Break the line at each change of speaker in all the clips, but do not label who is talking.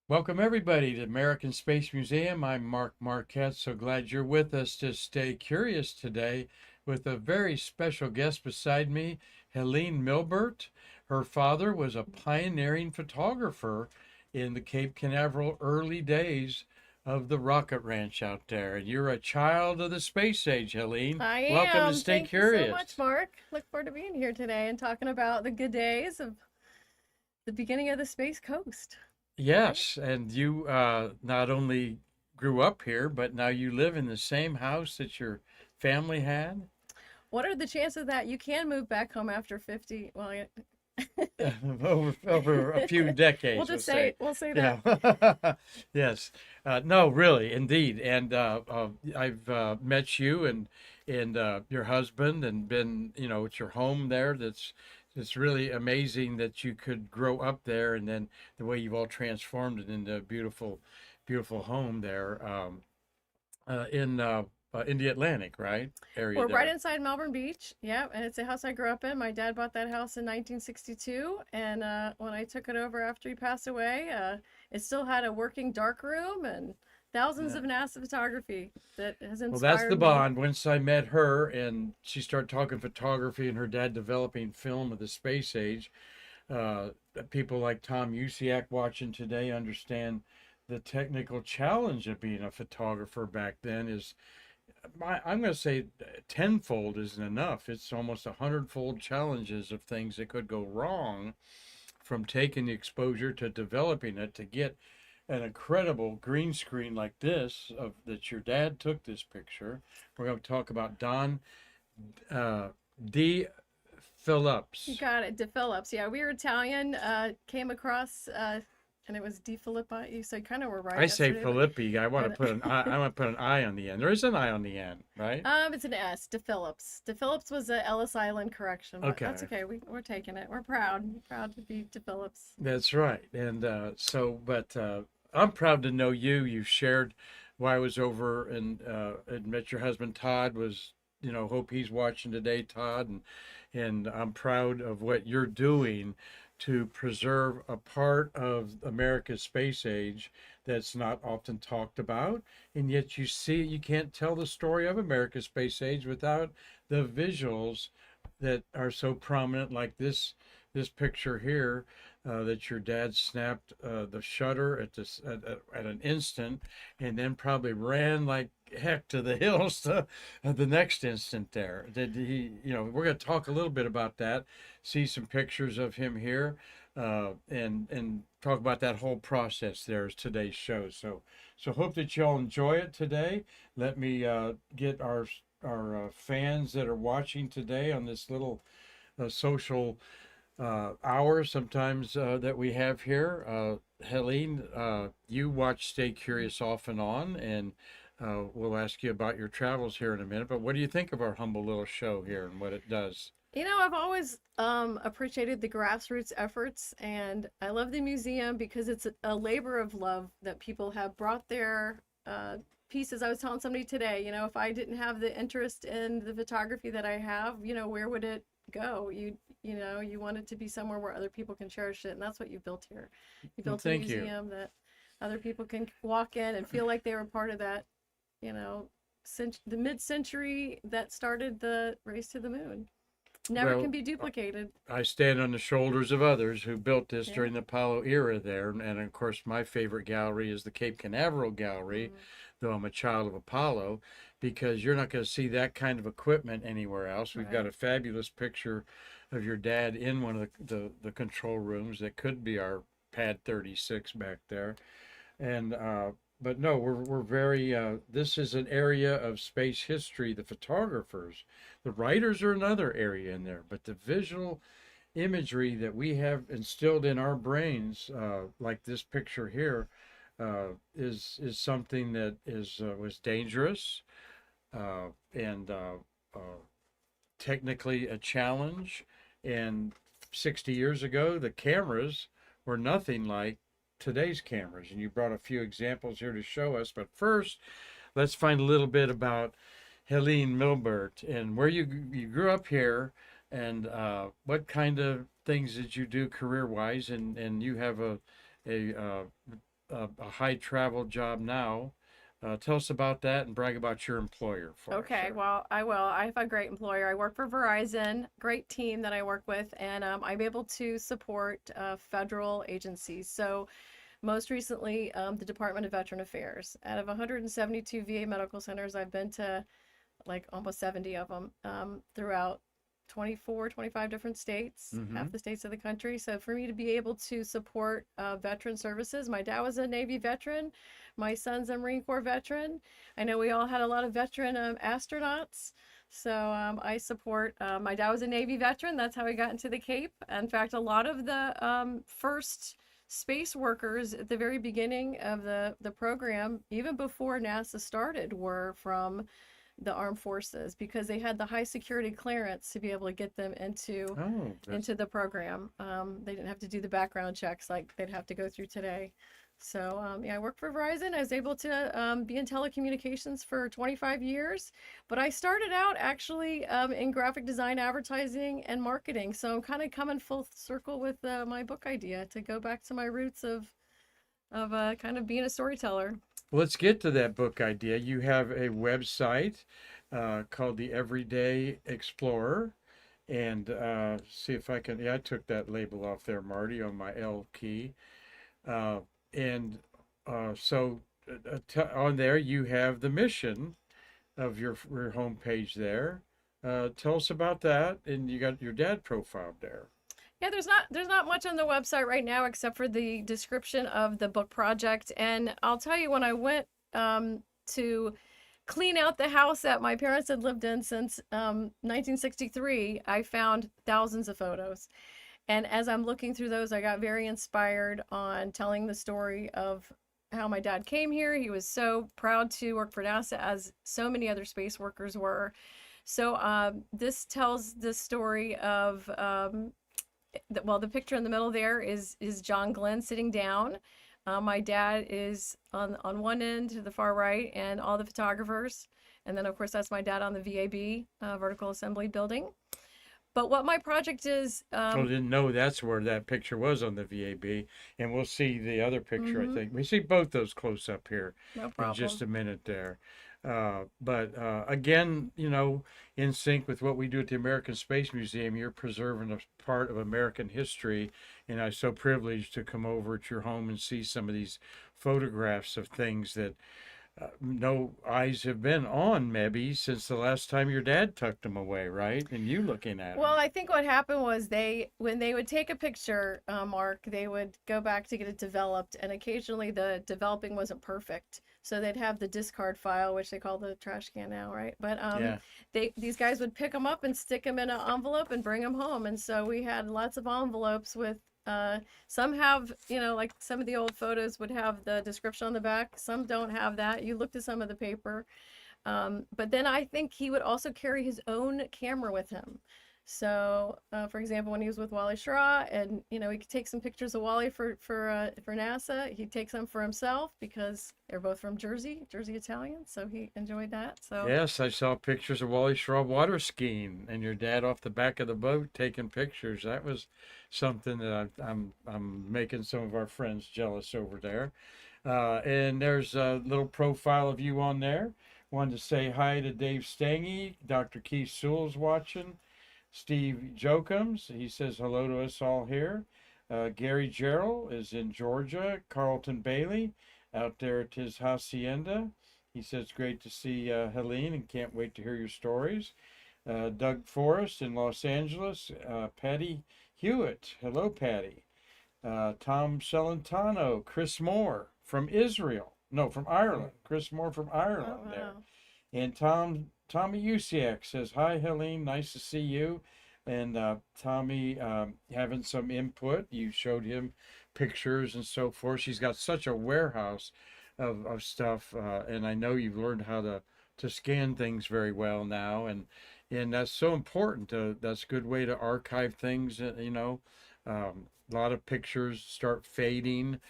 Welcome everybody to American Space Museum. I'm Mark Marquette. So glad you're with us to stay curious today with a very special guest beside me, Helene Milbert. Her father was a pioneering photographer in the Cape Canaveral early days of the rocket ranch out there. And you're a child of the space age, Helene.
I
Welcome to
am.
Stay
Thank you so much,
Curious.
Mark. Look forward to being here today and talking about the good days of the beginning of the Space Coast. Right?
Yes, and you not only grew up here, but now you live in the same house that your family had.
What are the chances that you can move back home after 50? Well,
Over a few
we'll
decades, we'll
just
say.
say that.
Yeah. Yes. No, really, indeed. And I've met you and your husband, and been, it's your home there. It's really amazing that you could grow up there, and then the way you've all transformed it into a beautiful, beautiful home there in the Atlantic, right? Area
We're right
there.
inside Melbourne Beach. Yeah, and it's a house I grew up in. My dad bought that house in 1962, and when I took it over after he passed away, it still had a working dark room and thousands
Yeah.
of NASA photography that has
Well, that's the
inspired me.
bond. Once I met her and she started talking photography and her dad developing film of the space age, uh, people like Tom Usiak watching today understand the technical challenge of being a photographer back then is, I'm going to say tenfold isn't enough. It's almost 100-fold challenges of things that could go wrong from taking the exposure to developing it to get an incredible green screen like this of that your dad took this picture. We're going to talk about Don uh, D.
You
Phillips.
got it, deFillips. Yeah, we were Italian. Came across, and it was deFilippi. So kind of were right
I say
yesterday,
Filippi. I want to
but
put an I. I want to put an I on the end. There is an I on the end, right?
it's an S. deFillips. deFillips was a Ellis Island correction, but that's
Okay,
okay. We're taking it. We're proud to be deFillips.
that's right. And I'm proud to know you. You've shared while I was over and met your husband Todd. Was, hope he's watching today, Todd, and I'm proud of what you're doing to preserve a part of America's space age that's not often talked about, and yet you can't tell the story of America's space age without the visuals that are so prominent, like this picture here, that your dad snapped the shutter at an instant, and then probably ran like heck to the hills to the next instant there. Did he? We're going to talk a little bit about that. See some pictures of him here, and talk about that whole process. There's today's show. So hope that y'all enjoy it today. Let me get our fans that are watching today on this little social hour sometimes that we have here. Helene, you watch Stay Curious off and on, and we'll ask you about your travels here in a minute. But what do you think of our humble little show here and what it does?
I've always appreciated the grassroots efforts, and I love the museum because it's a labor of love that people have brought their pieces. I was telling somebody today, if I didn't have the interest in the photography that I have, where would it go? You want it to be somewhere where other people can cherish it, and that's what you built here. You
Well,
built a
thank you.
museum that other people can walk in and feel like they were part of that, you know, the mid-century that started the race to the moon. Never can
Well,
be duplicated.
I stand on the shoulders of others who built this
Yeah.
during the Apollo era there. And of course, my favorite gallery is the Cape Canaveral Gallery,
Mm,
though I'm a child of Apollo, because you're not going to see that kind of equipment anywhere else. We've got
right.
a fabulous picture of your dad in one of the control rooms that could be our Pad 36 back there. And but no, we're very this is an area of space history. The photographers, the writers are another area in there, but the visual imagery that we have instilled in our brains, like this picture here, is something that is was dangerous and technically a challenge. And 60 years ago, the cameras were nothing like today's cameras. And you brought a few examples here to show us. But first, let's find a little bit about Helene Milbert and where you grew up here, and what kind of things did you do career wise. And you have a a high travel job now. Tell us about that and brag about your employer for us,
Okay,
sir.
well, I will. I have a great employer. I work for Verizon, great team that I work with, and I'm able to support federal agencies. So, most recently, the Department of Veteran Affairs. Out of 172 VA medical centers, I've been to like almost 70 of them throughout 24, 25 different states,
Mm-hmm.
half the states of the country. So for me to be able to support veteran services, my dad was a Navy veteran, my son's a Marine Corps veteran. I know we all had a lot of veteran astronauts. So I support, my dad was a Navy veteran. That's how he got into the Cape. In fact, a lot of the first space workers at the very beginning of the program, even before NASA started, were from the armed forces because they had the high security clearance to be able to get them
Oh, that's
into the program. They didn't have to do the background checks like they'd have to go through today. So yeah, I worked for Verizon. I was able to be in telecommunications for 25 years, but I started out actually in graphic design, advertising, and marketing. So I'm kind of coming full circle with my book idea to go back to my roots of kind of being a storyteller.
Let's get to that book idea. You have a website called the Everyday Explorer, and see if I can. Yeah, I took that label off there, Marty, on my L key. Uh, and so on there you have the mission of your homepage there. Tell us about that, and you got your dad profiled there.
Yeah, there's not much on the website right now except for the description of the book project. And I'll tell you, when I went to clean out the house that my parents had lived in since 1963, I found thousands of photos. And as I'm looking through those, I got very inspired on telling the story of how my dad came here. He was so proud to work for NASA, as so many other space workers were. So this tells the story of well, the picture in the middle there is John Glenn sitting down. My dad is on one end to the far right, and all the photographers. And then, of course, that's my dad on the VAB, Vertical Assembly Building. But what my project is,
Oh, didn't know that's where that picture was on the VAB. And we'll see the other picture, I
mhm,
think. We see both those close up here
no
in just
problem.
a minute there. But again, in sync with what we do at the American Space Museum, you're preserving a part of American history. And I'm so privileged to come over at your home and see some of these photographs of things that no eyes have been on maybe since the last time your dad tucked them away, right? And you looking at
Well,
them.
I think what happened was when they would take a picture, Mark, they would go back to get it developed, and occasionally the developing wasn't perfect. So they'd have the discard file, which they call the trash can now, right? But
Yeah.
these guys would pick them up and stick them in an envelope and bring them home, and so we had lots of envelopes with. Some have, like some of the old photos would have the description on the back. Some don't have that. You looked at some of the paper. But then I think he would also carry his own camera with him. So, for example, when he was with Wally Schraw, and he could take some pictures of Wally for NASA. He'd take some for himself because they're both from Jersey, Jersey Italian. So he enjoyed that. So
Yes, I saw pictures of Wally Schraub water skiing and your dad off the back of the boat taking pictures. That was something that I'm making some of our friends jealous over there. And there's a little profile of you on there. Wanted to say hi to Dave Stangy, Dr. Keith Sewell's watching, Steve Jokums. He says hello to us all here. Gary Gerald is in Georgia. Carlton Bailey out there at his hacienda. He says, great to see Helene and can't wait to hear your stories. Doug Forrest in Los Angeles. Patty Hewitt. Hello, Patty. Tom Celentano. Chris Moore from Israel. No, from Ireland. Chris Moore from
oh
Ireland there.
wow.
And Tommy Usiak says, hi, Helene. Nice to see you. And Tommy having some input. You showed him pictures and so forth. She's got such a warehouse of stuff. And I know you've learned how to scan things very well now. And that's so important. That's a good way to archive things, a lot of pictures start fading.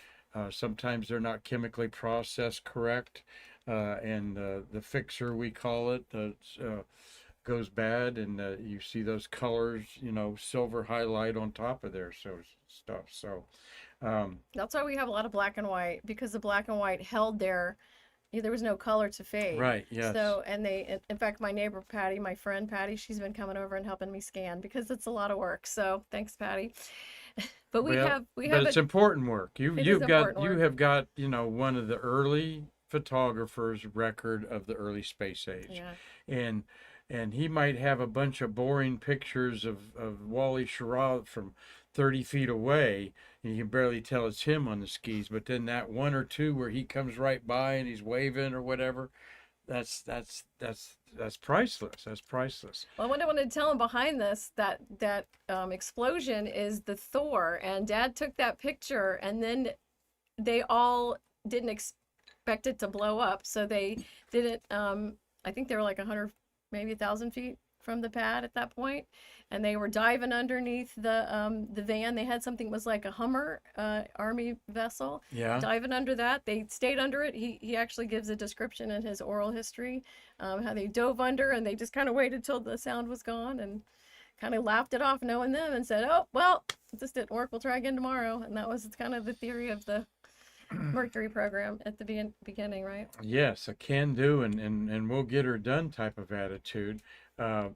Sometimes they're not chemically processed correct and the fixer we call it goes bad, and you see those colors, silver highlight on top of there, so stuff. So
That's why we have a lot of black and white, because the black and white held there was no color to fade.
Right, yes.
So, and in fact, my neighbor Patty, my friend Patty, she's been coming over and helping me scan because it's a lot of work. So thanks, Patty. But
Well,
we
but
have
it's
it.
important work.
It is important
You
work.
have got, one of the early photographers' record of the early space age.
Yeah.
And he might have a bunch of boring pictures of Wally Schirra from 30 feet away, and you can barely tell it's him on the skis. But then that one or two where he comes right by and he's waving or whatever, that's priceless. That's priceless.
Well, what I wanted to tell him behind this, that explosion is the Thor, and Dad took that picture, and then they all didn't expect it to blow up, so they didn't. I think they were like 100, maybe 1,000 feet from the pad at that point, and they were diving underneath the van. They had something that was like a Hummer Army vessel,
Yeah.
diving under that. They stayed under it. He actually gives a description in his oral history, how they dove under and they just kind of waited till the sound was gone and kind of laughed it off, knowing them, and said, "Oh well, this didn't work. We'll try again tomorrow." And that was kind of the theory of the Mercury program at the beginning, right?
Yes, a can do and we'll get her done type of attitude.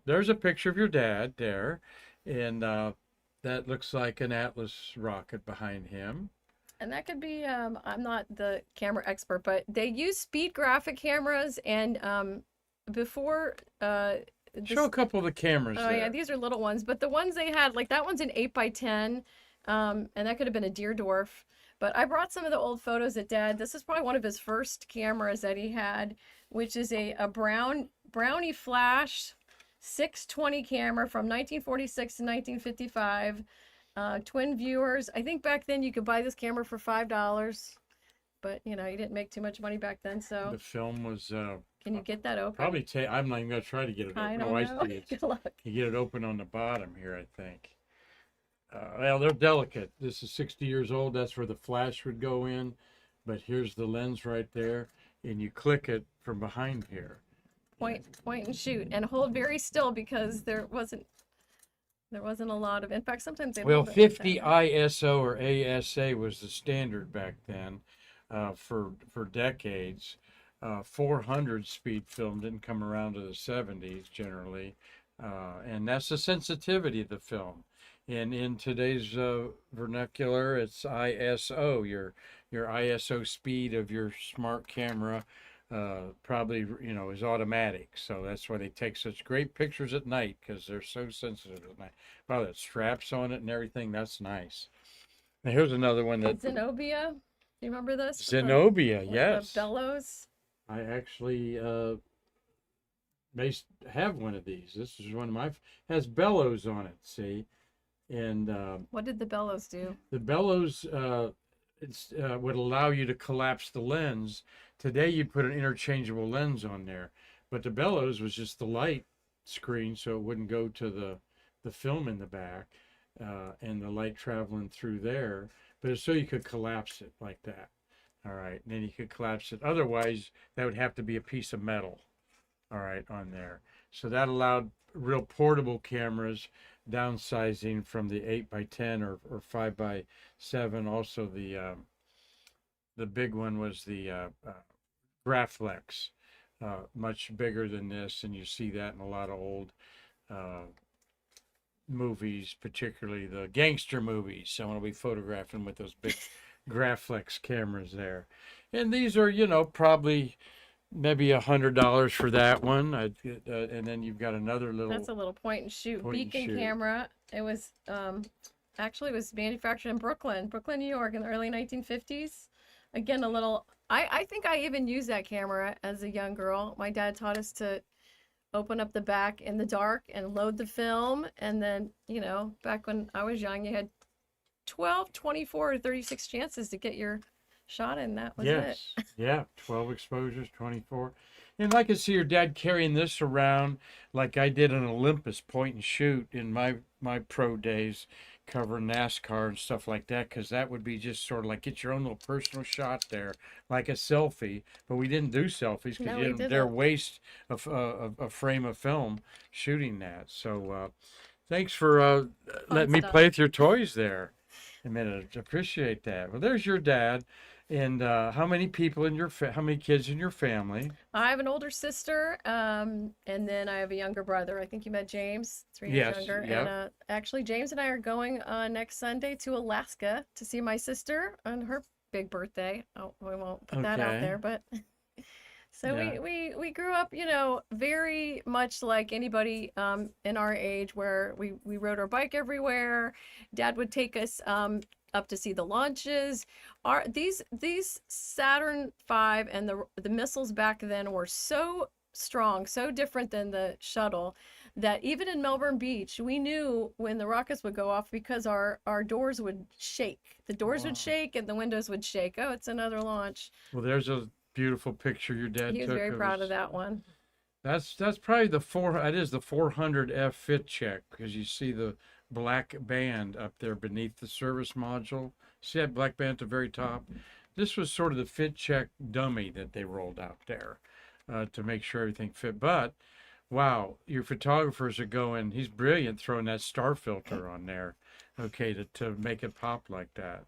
There's a picture of your dad there, and that looks like an Atlas rocket behind him.
And that could be, I'm not the camera expert, but they use speed graphic cameras. And before
Show a couple of the cameras
oh yeah,
there.
these are little ones, but the ones they had, like that one's an 8 by 10, and that could have been a deer dwarf. But I brought some of the old photos that Dad. This is probably one of his first cameras that he had, which is a brownie flash 620 camera from 1946 to 1955. Twin viewers. I think back then you could buy this camera for $5, but you didn't make too much money back then. So
The film was
can you get that open?
probably take. I'm not even gonna try to get it
I
open.
don't
Oh, I
know.
see it.
Good luck.
You get it open on the bottom here, I think. Well, they're delicate. This is 60 years old. That's where the flash would go in, but here's the lens right there, and you click it from behind here.
Point and shoot, and hold very still because there wasn't a lot of. In fact, sometimes they
Well,
hold it like
50
that.
ISO or ASA was the standard back then, for decades. 400 speed film didn't come around to the 70s generally, and that's the sensitivity of the film. And in today's vernacular, it's ISO. Your ISO speed of your smart camera probably is automatic. So that's why they take such great pictures at night, because they're so sensitive at night. Wow, that straps on it and everything. That's nice. Now here's another one that
Zenobia. Do you remember this?
Zenobia.
With
Yes,
the bellows.
I actually may have one of these. This is one of my has bellows on it. See, and
What did the bellows do?
the bellows would allow you to collapse the lens. Today you'd put an interchangeable lens on there, but the bellows was just the light screen, so it wouldn't go to the film in the back, and the light traveling through there. But it's so you could collapse it like that. All right, and then you could collapse it. Otherwise, that would have to be a piece of metal. All right, on there. So that allowed real portable cameras, downsizing from the 8 by 10 or 5 by 7. Also, the big one was the Graflex, much bigger than this, and you see that in a lot of old uh, movies, particularly the gangster movies. Someone will be photographing with those big Graflex cameras there, and these are probably maybe $100 for that one. And then you've got another little
That's a little point and shoot
point and
beacon
shoot.
camera. It was actually it was manufactured in Brooklyn, New York, in the early 1950s. Again, a little. I think I even used that camera as a young girl. My dad taught us to open up the back in the dark and load the film, and then back when I was young, you had 12, 24, or 36 chances to get your shot in. That was it.
Yes, yeah, 12 exposures, 24. And I can see your dad carrying this around like I did an Olympus point and shoot in my pro days, covering NASCAR and stuff like that, because that would be just sort of like get your own little personal shot there, like a selfie. But we didn't do selfies because
No,
you
we
didn't dare
didn't.
waste a frame of film shooting that. So thanks for
Fun
letting me
stuff.
play with your toys there. a minute. Appreciate that. Well, there's your dad. And how many people in your how many kids in your family?
I have an older sister, and then I have a younger brother. I think you met James, 3 years
Yes.
younger. And
Yep.
actually, James and I are going next Sunday to Alaska to see my sister on her big birthday. Oh, we won't put that out
Okay.
there, but so
Yeah.
we grew up, very much like anybody in our age, where we rode our bike everywhere. Dad would take us up to see the launches. These Saturn V and the missiles back then were so strong, so different than the shuttle, that even in Melbourne Beach, we knew when the rockets would go off because our doors would shake. The doors would
Wow.
shake and the windows would shake. Oh, it's another launch.
Well, there's a beautiful picture your dad
He was
took
very
of
proud of
his.
that one.
That's probably the four. That is the 400F fit check because you see the black band up there beneath the service module. See that black band at the very top? This was sort of the fit check dummy that they rolled out there to make sure everything fit. But wow, your photographers are going. He's brilliant throwing that star filter on there, okay, to make it pop like that.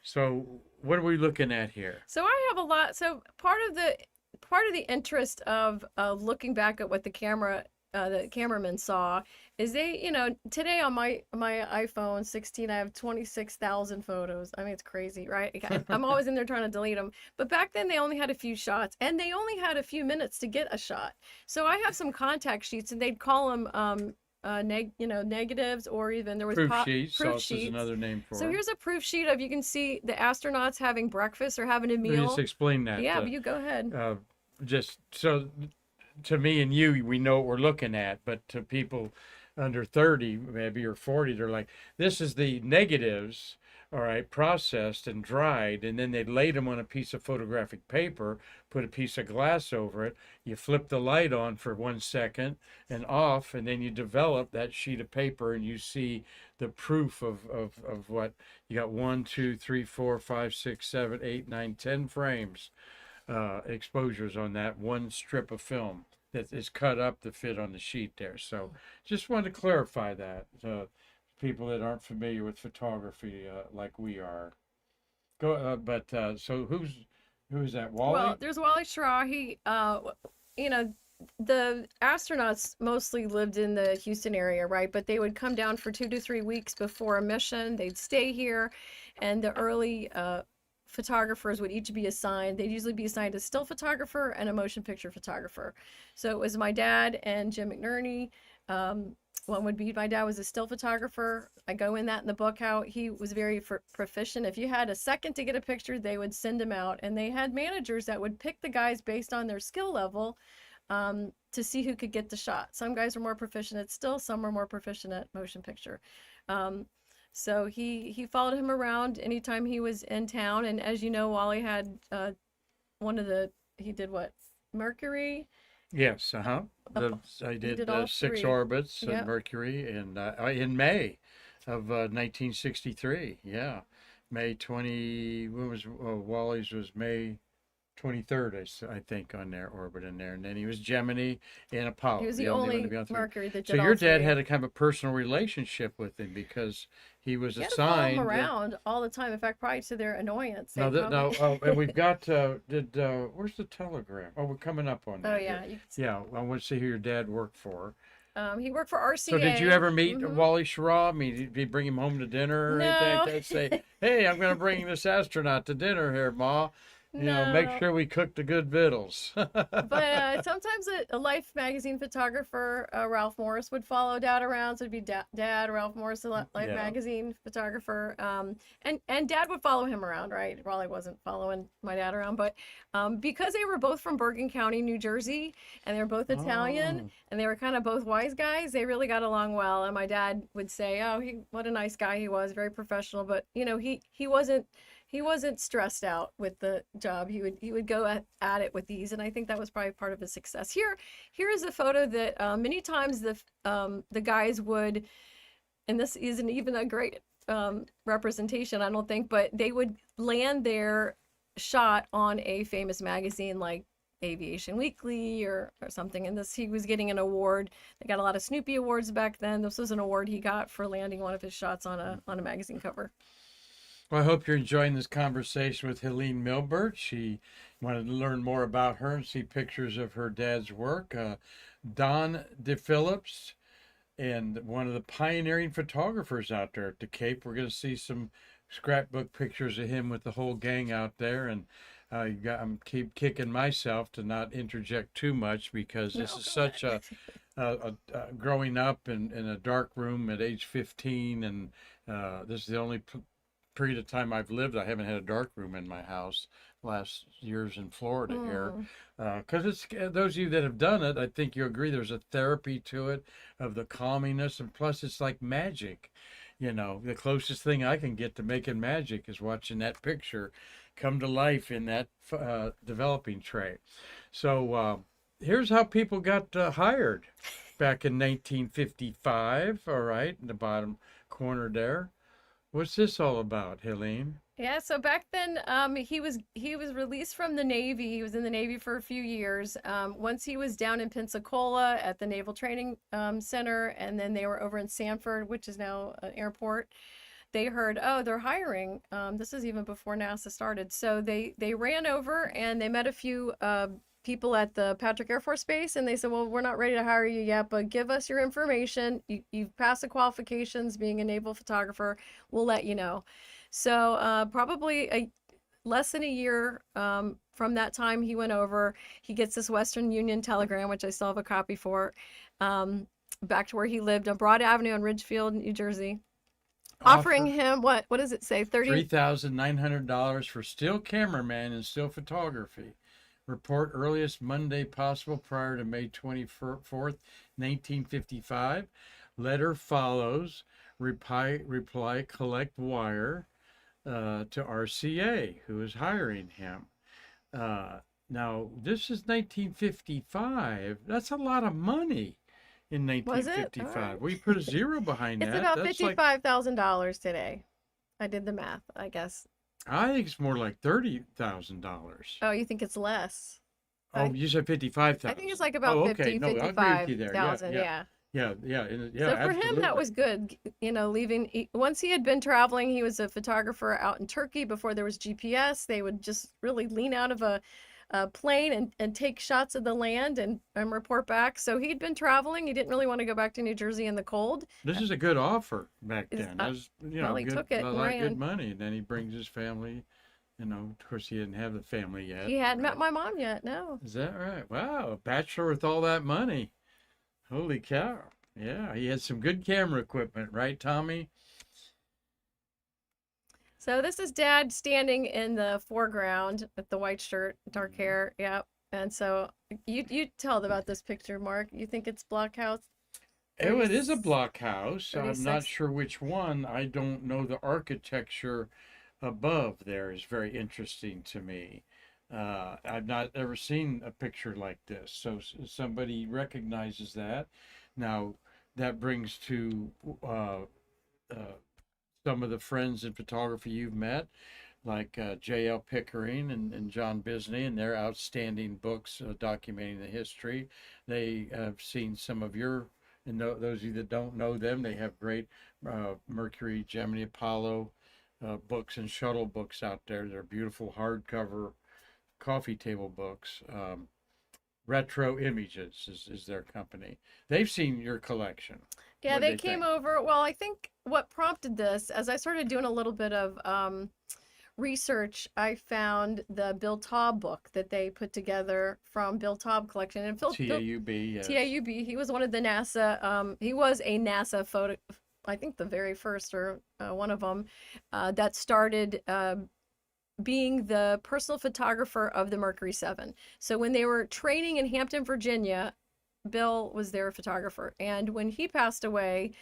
So what are we looking at here?
So I have a lot. So part of the interest of looking back at what the cameraman saw is today on my iPhone 16 I have 26,000 photos. I mean, it's crazy, right? I'm always in there trying to delete them. But back then they only had a few shots and they only had a few minutes to get a shot. So I have some contact sheets and they'd call them negatives, or even there was
Proof sheets.
proof
Sauce is
sheets.
another name for
So
them.
here's a proof sheet of, you can see the astronauts having breakfast or having a
Let me just
meal.
explain that.
Yeah, but you go ahead.
Just so to me and you, we know what we're looking at, but to people under 30, maybe or 40, they're like, this is the negatives, all right, processed and dried, and then they laid them on a piece of photographic paper, put a piece of glass over it. You flip the light on for 1 second and off, and then you develop that sheet of paper, and you see the proof of what you got: 1, 2, 3, 4, 5, 6, 7, 8, 9, 10 frames exposures on that one strip of film that is cut up to fit on the sheet there. So just wanted to clarify that to people that aren't familiar with photography like we are. Go, so who's that?
Well,
Wally?
there's Wally Schirra. You know, the astronauts mostly lived in the Houston area, right? But they would come down for 2 to 3 weeks before a mission. They'd stay here, and the early photographers would each be assigned. They'd usually be assigned a still photographer and a motion picture photographer. So it was my dad and Jim McNerney. One would be, my dad was a still photographer. I go in that in the book, how he was very proficient. If you had a second to get a picture, they would send him out, and they had managers that would pick the guys based on their skill level to see who could get the shot. Some guys were more proficient at still, some were more proficient at motion picture. Um, so he followed him around anytime he was in town, and as you know, Wally had he did what, Mercury.
Yes,
Up,
I
he
did
did all
6
three.
orbits of
Yep.
Mercury in May of 1963. Yeah, May 20. When was Wally's was May 23rd, I think, on their orbit in there. And then he was Gemini and
He
Apollo,
was
the
the
only one to
only
be on three.
Mercury that
So
did all
your dad
three.
had a kind of a personal relationship with him because he was
He had to follow him
assigned.
around all the time. In fact, probably to their annoyance. They
No,
probably.
and we've got, where's the telegram? Oh, we're coming up on
Oh
that here.
yeah, you can see.
Yeah, I want to see who your dad worked for.
He worked for
So did you
RCA.
ever meet
Mm-hmm.
Wally Schirra? I mean, did you bring him home to dinner or anything like
No,
that? Say, hey, I'm going to bring this astronaut to dinner here, Ma. Make
no.
sure we cook the good victuals.
But sometimes a Life magazine photographer, Ralph Morris, would follow Dad around. So it'd be Dad, Ralph Morris, the Life
Yeah.
magazine photographer, and Dad would follow him around, right? Raleigh wasn't following my dad around, but because they were both from Bergen County, New Jersey, and they were both Italian,
Oh,
and they were kind of both wise guys, they really got along well. And my dad would say, "Oh, what a nice guy he was, very professional." But he wasn't stressed out with the job. He would go at it with ease, and I think that was probably part of his success. Here is a photo that many times the guys would, and this isn't even a great representation, I don't think, but they would land their shot on a famous magazine like Aviation Weekly or something. And he was getting an award. They got a lot of Snoopy awards back then. This was an award he got for landing one of his shots on a magazine cover.
Well, I hope you're enjoying this conversation with Helene Milbert. She wanted to learn more about her and see pictures of her dad's work. Don deFillips, and one of the pioneering photographers out there at the Cape. We're going to see some scrapbook pictures of him with the whole gang out there. And I'm keep kicking myself to not interject too much because
No,
this is
go
such
ahead.
a growing up in a dark room at age 15, and this is the only period of time I've lived. I haven't had a dark room in my house last years in Florida here.
Mm.
Because it's those of you that have done it, I think you agree there's a therapy to it of the calminess, and plus it's like magic. You know, the closest thing I can get to making magic is watching that picture come to life in that developing tray. So here's how people got hired back in 1955. All right, in the bottom corner there. What's this all about, Helene?
Yeah, so back then, he was released from the Navy. He was in the Navy for a few years. Once he was down in Pensacola at the Naval Training Center, and then they were over in Sanford, which is now an airport. They heard, oh, they're hiring. This is even before NASA started. So they ran over and they met a few people at the Patrick Air Force Base, and they said, well, we're not ready to hire you yet, but give us your information. You've passed the qualifications, being a naval photographer. We'll let you know. So probably less than a year from that time he went over, he gets this Western Union telegram, which I still have a copy for, back to where he lived on Broad Avenue in Ridgefield, New Jersey, offering
Offer
him what does it say? 30.
$3,900 for still cameraman and still photography. Report earliest Monday possible prior to May 24th, 1955. Letter follows. Reply collect wire to RCA, who is hiring him. Now, this is 1955. That's a lot of money in
Was it? All
1955.
right.
We put a zero behind
It's
that.
about
That's like,
$55,000 today. I did the math, I guess.
I think it's more like $30,000.
Oh, you think it's less?
Oh,
I
you said
I think it's
55,000.
like
Oh,
about
okay.
50,
No, I agree with you there. Yeah,
55,000.
yeah,
Yeah.
yeah,
So for him, that
absolutely.
was good. You know, leaving once he had been traveling, he was a photographer out in Turkey before there was GPS. They would just really lean out of a plane and take shots of the land and report back. So he'd been traveling. He didn't really want to go back to New Jersey in the cold.
This is a good offer back
Is
then. That was,
Well, he
good,
took it
a
and
lot of good
ran.
money. And then he brings his family. Of course, he didn't have the family yet,
He hadn't met
right?
my mom yet. No.
Is that right? Wow, a bachelor with all that money. Holy cow. Yeah, he had some good camera equipment, right, Tommy?
So this is Dad standing in the foreground with the white shirt, dark
Mhm.
hair. Yep. And so you tell them about this picture, Mark. You think it's Blockhouse
Oh,
30,
it is a blockhouse. I'm not
36?
sure which one. I don't know the architecture above there is very interesting to me. I've not ever seen a picture like this. So somebody recognizes that. Now, that brings to uh, some of the friends in photography you've met, like J.L. Pickering and John Bisney, and their outstanding books documenting the history. They have seen some of your, and those of you that don't know them, they have great Mercury, Gemini, Apollo books and shuttle books out there. They're beautiful hardcover coffee table books. Retro Images is their company. They've seen your collection.
Yeah,
What do
they
they
came
think?
over. Well, I think what prompted this, as I started doing a little bit of research, I found the Bill Taub book that they put together from Bill Taub collection. And Bill
TAUB, yes.
TAUB, he was one of the NASA, he was a NASA photo, I think the very first or one of them, that started being the personal photographer of the Mercury 7. So when they were training in Hampton, Virginia, Bill was their photographer. And when he passed away,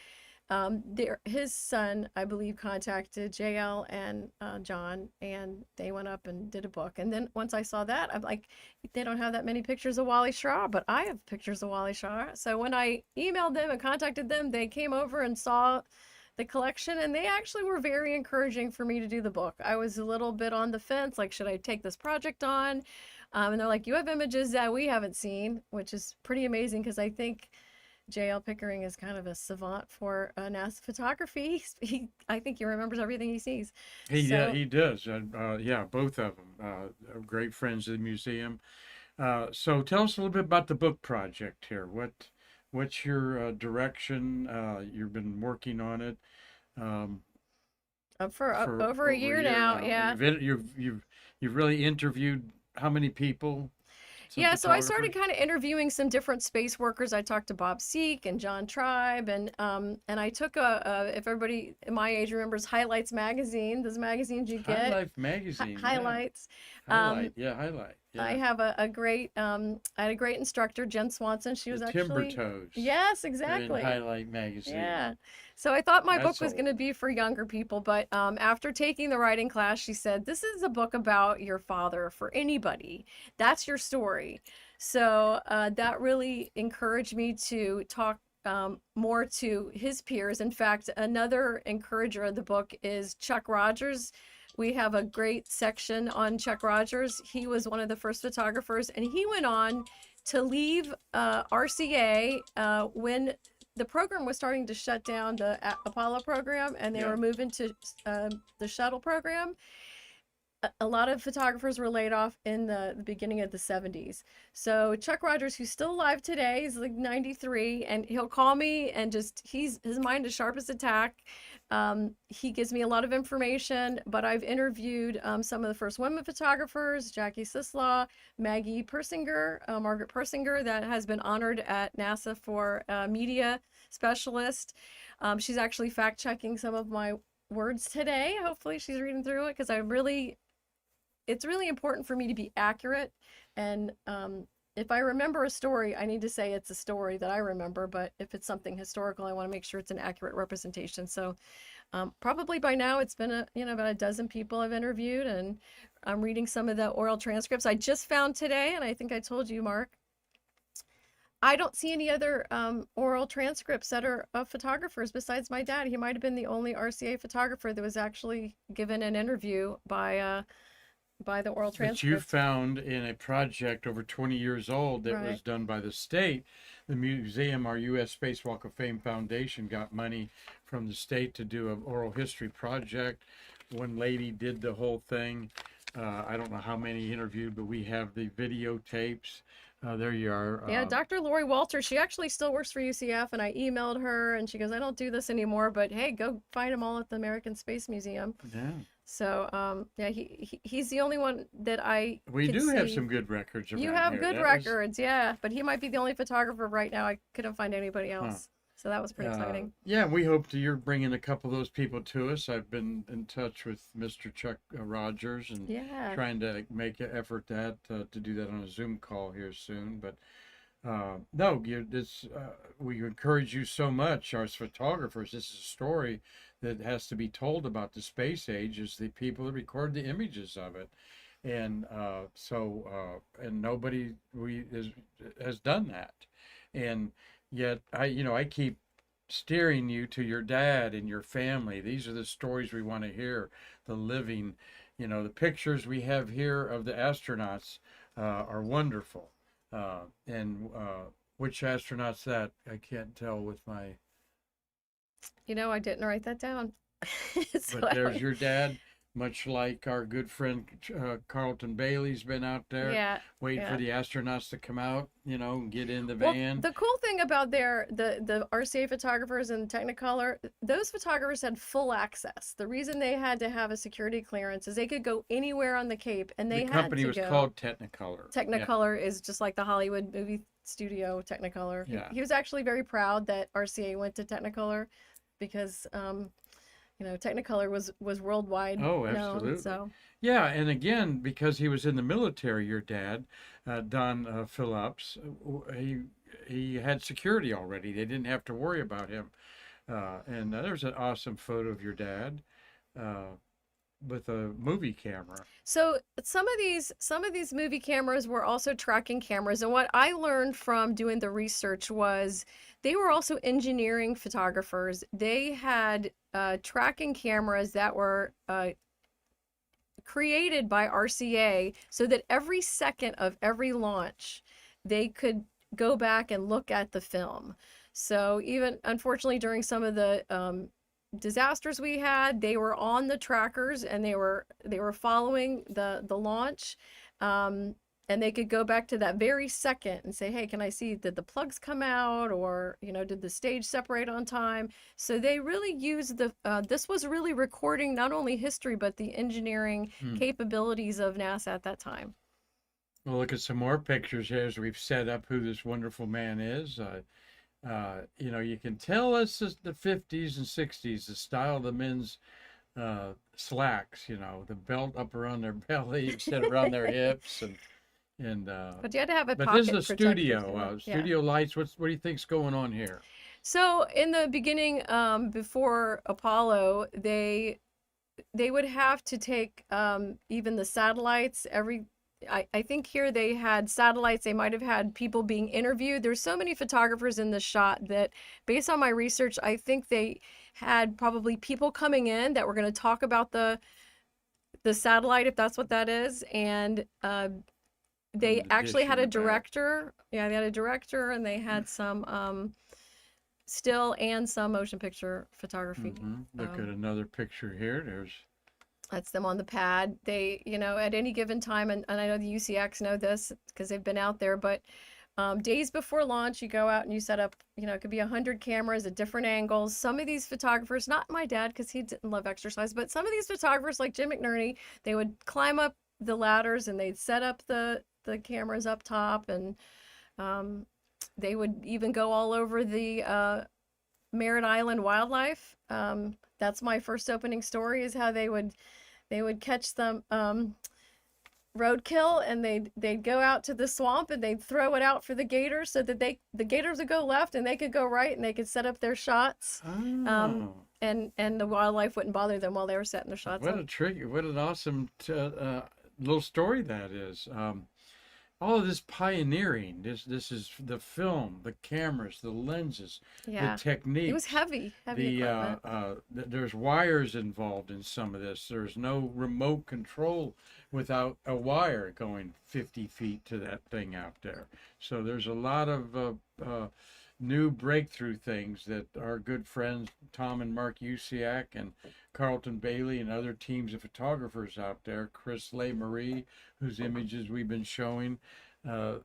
his son, I believe, contacted JL and John, and they went up and did a book. And then once I saw that, I'm like, they don't have that many pictures of Wally Shaw, but I have pictures of Wally Shaw. So when I emailed them and contacted them, they came over and saw the collection, and they actually were very encouraging for me to do the book. I was a little bit on the fence, like, should I take this project on? And they're like, you have images that we haven't seen, which is pretty amazing because I think J.L. Pickering is kind of a savant for NASA photography. I think he remembers everything he sees. So,
He does. Yeah, both of them. Are great friends of the museum. So tell us a little bit about the book project here. What's your direction? You've been working on it um,
for
for
over a
over a
year
year
now,
now.
yeah.
You've really interviewed how many people? Some
Yeah, so I started
photographers.
kind of interviewing some different space workers. I talked to Bob Seek and John Tribe, and I took if everybody my age remembers Highlights magazine, those magazines you
High
get,
Life magazine, yeah.
Highlights. Um,
Highlight,
I
yeah.
have a great I had a great instructor, Jen Swanson. She
The
was
Timber
actually,
Toes
yes,
are in
exactly.
Highlight magazine.
Yeah. So I thought my book
That's
was going to
old.
be for younger people, but after taking the writing class, she said, "This is a book about your father for anybody. That's your story." So that really encouraged me to talk more to his peers. In fact, another encourager of the book is Chuck Rogers. We have a great section on Chuck Rogers. He was one of the first photographers, and he went on to leave RCA when the program was starting to shut down, the Apollo program, and they
Yeah.
were moving to the shuttle program. A lot of photographers were laid off in the beginning of the 70s. So Chuck Rogers, who's still alive today, he's like 93, and he'll call me and just his mind is sharp as a tack. He gives me a lot of information, but I've interviewed some of the first women photographers, Jackie Sislaw, Maggie Persinger, Margaret Persinger, that has been honored at NASA for media specialist. She's actually fact checking some of my words today. Hopefully she's reading through it because it's really important for me to be accurate. And if I remember a story, I need to say it's a story that I remember. But if it's something historical, I want to make sure it's an accurate representation. So probably by now it's been about a dozen people I've interviewed, and I'm reading some of the oral transcripts I just found today. And I think I told you, Mark, I don't see any other oral transcripts that are of photographers besides my dad. He might have been the only RCA photographer that was actually given an interview by the oral
That you
transcript.
found in a project over 20 years old that
Right.
was done by the state. The museum, our U.S. Space Walk of Fame Foundation, got money from the state to do an oral history project. One lady did the whole thing. I don't know how many interviewed, but we have the videotapes. There you are.
Yeah, Dr. Lori Walter, she actually still works for UCF, and I emailed her, and she goes, "I don't do this anymore, but hey, go find them all at the American Space Museum."
Yeah,
So, yeah, he's the only one that I
we
could
do have
see.
some good records
You
around
have
here.
good
That was,
records, yeah, but he might be the only photographer right now. I couldn't find anybody
huh.
else. So that was pretty exciting.
Yeah, we hope that you're bringing a couple of those people to us. I've been in touch with Mr. Chuck Rogers and
Yeah.
trying to make an effort to do that on a Zoom call here soon. But no, we encourage you so much, our photographers. This is a story that has to be told about the space age, is the people that record the images of it, and and nobody has done that, and yet I keep steering you to your dad and your family. These are the stories we want to hear, the living, the pictures we have here of the astronauts are wonderful. And which astronaut's that? I can't tell with my.
I didn't write that down. So
But there's your dad, much like our good friend Carlton Bailey's been out there
yeah,
waiting for
yeah.
the astronauts to come out, and get in the
Well,
van.
the cool thing about the RCA photographers and Technicolor, those photographers had full access. The reason they had to have a security clearance is they could go anywhere on the Cape, and
The
they had
company
to
was
go.
called Technicolor. Yeah,
Technicolor is just like the Hollywood movie studio Technicolor. He,
yeah.
he was actually very proud that RCA went to Technicolor because Technicolor was worldwide
Oh,
known.
absolutely.
So
Yeah, and again, because he was in the military, your dad, Don Phillips, he had security already. They didn't have to worry about him. And there's an awesome photo of your dad uh, with a movie camera.
So some of these movie cameras were also tracking cameras, and what I learned from doing the research was they were also engineering photographers. They had tracking cameras that were created by RCA so that every second of every launch they could go back and look at the film. So even unfortunately during some of the disasters we had, they were on the trackers and they were following the launch. Um, and they could go back to that very second and say, hey, can I see, did the plugs come out, or did the stage separate on time? So they really used this was really recording not only history but the engineering
Hmm.
capabilities of NASA at that time.
We'll look at some more pictures here as we've set up who this wonderful man is. You can tell us the 50s and 60s, the style of the men's slacks, the belt up around their belly instead of around their hips, and
But you had to have a
but this is
pocket
a
protector
studio,
too. Yeah.
studio lights. What do you think's going on here?
So in the beginning, before Apollo, they would have to take even the satellites every. I think here they had satellites. They might have had people being interviewed. There's so many photographers in this shot that, based on my research, I think they had probably people coming in that were going to talk about the satellite, if that's what that is, and they
And the
actually
dish
had
in
a
the back.
director. Yeah, they had a director, and they had some still and some motion picture photography.
Look at
Um,
another picture here. There's
that's them on the pad. They, at any given time, and I know the UCX know this because they've been out there, but days before launch, you go out and you set up, it could be 100 cameras at different angles. Some of these photographers, not my dad because he didn't love exercise, but some of these photographers like Jim McNerney, they would climb up the ladders and they'd set up the cameras up top, and um, they would even go all over the Merritt Island wildlife. That's my first opening story, is how they would catch them roadkill, and they'd go out to the swamp and they'd throw it out for the gators so that the gators would go left and they could go right and they could set up their shots. Um,
oh,
and the wildlife wouldn't bother them while they were setting their shots
what
up.
a trick! What an awesome little story that is. All of this pioneering. This is the film, the cameras, the lenses, the
Yeah. It was
techniques.
heavy equipment.
There's wires involved in some of this. There's no remote control without a wire going 50 feet to that thing out there. So there's a lot of new breakthrough things that our good friends Tom and Mark Usiak and Carlton Bailey and other teams of photographers out there, Chris Leigh Marie, whose images we've been showing. Uh,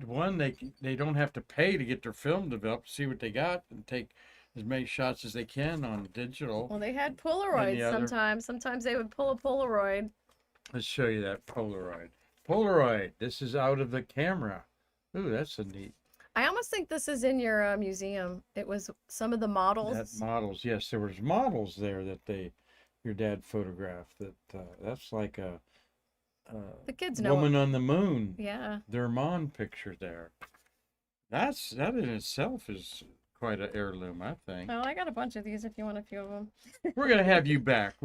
One, they don't have to pay to get their film developed, see what they got, and take as many shots as they can on digital.
Well, they had
And the
Polaroids
other,
sometimes. Sometimes they would pull a Polaroid.
let's show you that Polaroid. Polaroid. This is out of the camera. Ooh, that's a neat.
I almost think this is in your museum. It was some of the
That
models.
models. Yes, there was models there that your dad photographed. That's like a
The kids know it.
woman on the moon.
Yeah.
Their mom picture there. That in itself is quite an heirloom, I think.
Oh, I got a bunch of these if you want a few of them.
We're gonna have you back.